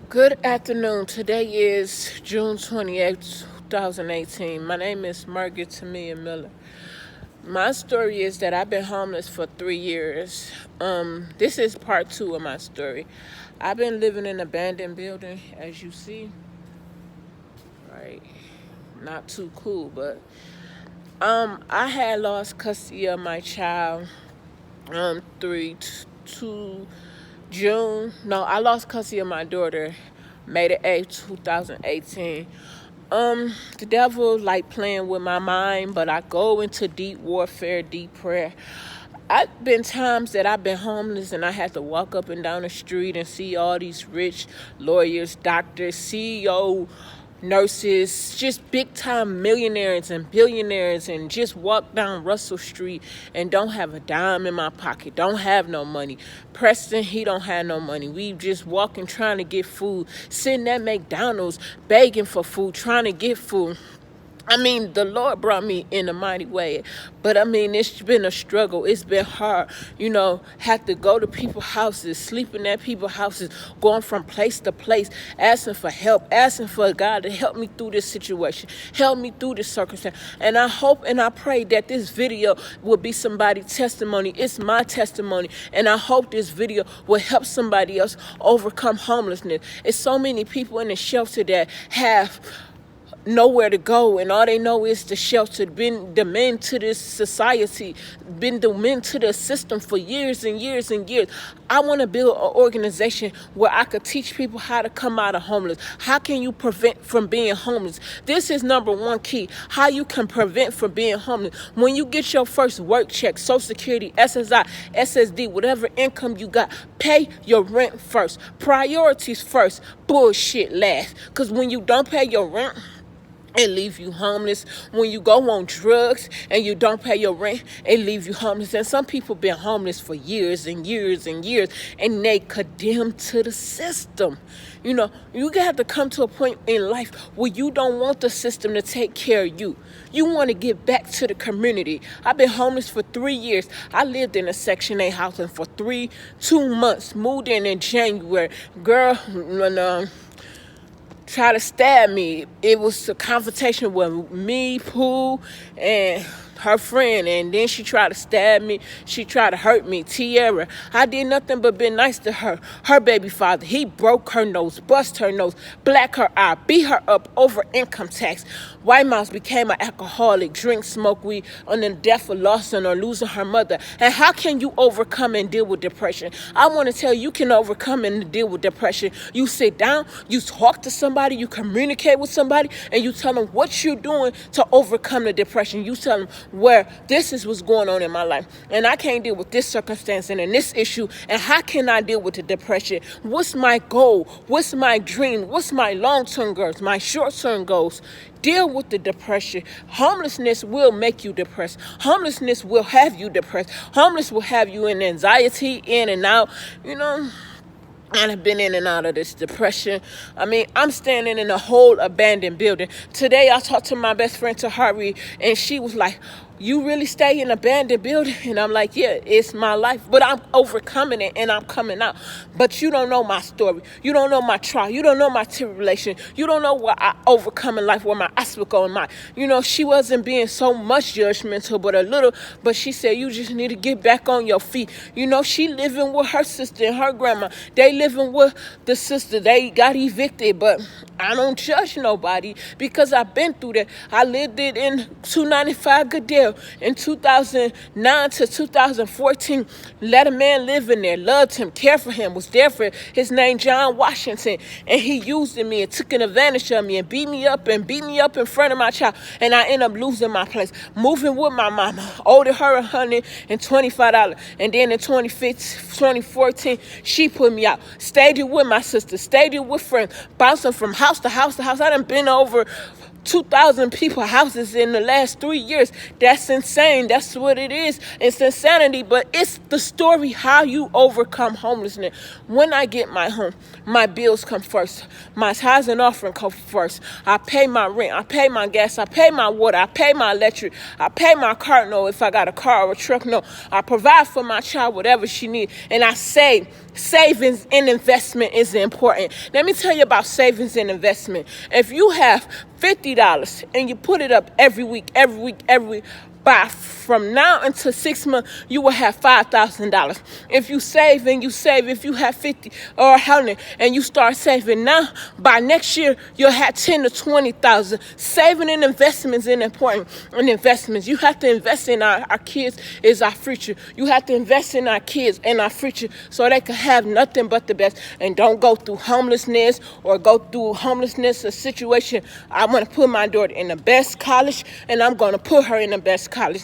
Good afternoon. Today is June 28th, 2018. My name is Margaret Tamia Miller. My story is that I've been homeless for 3 years. This is part two of my story. I've been living in an abandoned building, as you see. Right. Not too cool, but I had lost custody of my child 2 June. No, I lost custody of my daughter May the 8th, 2018. The devil like playing with my mind, but I go into deep warfare, deep prayer. I've been times that I've been homeless and I had to walk up and down the street and see all these rich lawyers, doctors, CEO, nurses, just big time millionaires and billionaires, and just walk down Russell Street and don't have a dime in my pocket, don't have no money. Preston, he don't have no money. We just walking trying to get food, sitting at McDonald's begging for food, trying to get food. The Lord brought me in a mighty way, but it's been a struggle. It's been hard, have to go to people's houses, sleeping at people's houses, going from place to place, asking for help, asking for God to help me through this situation, help me through this circumstance. And I hope and I pray that this video will be somebody's testimony. It's my testimony, and I hope this video will help somebody else overcome homelessness. It's so many people in the shelter that have nowhere to go, and all they know is the shelter, been the men to this society, been the men to the system for years and years and years. I want to build an organization where I could teach people how to come out of homeless. How can you prevent from being homeless? This is number one key. How you can prevent from being homeless. When you get your first work check, Social Security, SSI, SSD, whatever income you got, pay your rent first. Priorities first, bullshit last. Because when you don't pay your rent, it leave you homeless. When you go on drugs and you don't pay your rent, it leave you homeless. And some people been homeless for years and years and years, and they condemned to the system. You have to come to a point in life where you don't want the system to take care of you. You want to get back to the community. I've been homeless for 3 years. I lived in a Section 8 housing for 2 months. Moved in January. Girl, when try to stab me. It was a confrontation with me, Pooh, and her friend, and then she tried to stab me. She tried to hurt me, Tierra. I did nothing but been nice to her. Her baby father, he broke her nose, bust her nose, black her eye, beat her up over income tax. White Mouse became an alcoholic, drink, smoke weed, on the death of Lawson or losing her mother. And how can you overcome and deal with depression? I want to tell you can overcome and deal with depression. You sit down, you talk to somebody, you communicate with somebody, and you tell them what you're doing to overcome the depression. You tell them where this is what's going on in my life, and I can't deal with this circumstance and in this issue, and how can I deal with the depression? What's my goal? What's my dream? What's my long-term goals, my short-term goals? Deal with the depression. Homelessness will make you depressed. Homelessness will have you depressed. Homeless will have you in anxiety, in and out, and I've been in and out of this depression. I'm standing in a whole abandoned building. Today, I talked to my best friend, Tahari, and she was like, you really stay in an abandoned building? And I'm like, yeah, it's my life. But I'm overcoming it, and I'm coming out. But you don't know my story. You don't know my trial. You don't know my tribulation. You don't know what I overcome in life, where my obstacle in mind. She wasn't being so much judgmental, but a little. But she said, you just need to get back on your feet. She living with her sister and her grandma. They living with the sister. They got evicted, but I don't judge nobody because I've been through that. I lived it in 295 Goodell in 2009 to 2014. Let a man live in there, loved him, cared for him, was there for his name, John Washington, and he used me and took an advantage of me and beat me up in front of my child, and I ended up losing my place, moving with my mama, owed her $125, and then in 2014, she put me out, stayed with my sister, stayed with friends, bouncing from house to house to house. I done been over 2,000 people houses in the last 3 years. That's insane. That's what it is. It's insanity, but it's the story how you overcome homelessness. When I get my home, my bills come first. My tithes and offering come first. I pay my rent. I pay my gas. I pay my water. I pay my electric. I pay my car note if I got a car or a truck note. I provide for my child whatever she needs, and I save savings and investment is important. Let me tell you about savings and investment. If you have $50 and you put it up every week, from now until 6 months, you will have $5,000. If you save and you save, if you have 50 or 100 and you start saving now, by next year you'll have 10 to 20,000. Saving and investments is important. And investments, you have to invest in our kids is our future. You have to invest in our kids and our future so they can have nothing but the best and don't go through homelessness a situation. I want to put my daughter in the best college, and I'm going to put her in the best college.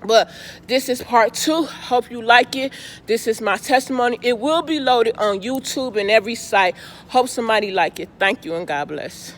But this is part 2. Hope you like it. This is my testimony. It will be loaded on YouTube and every site. Hope somebody like it. Thank you and God bless.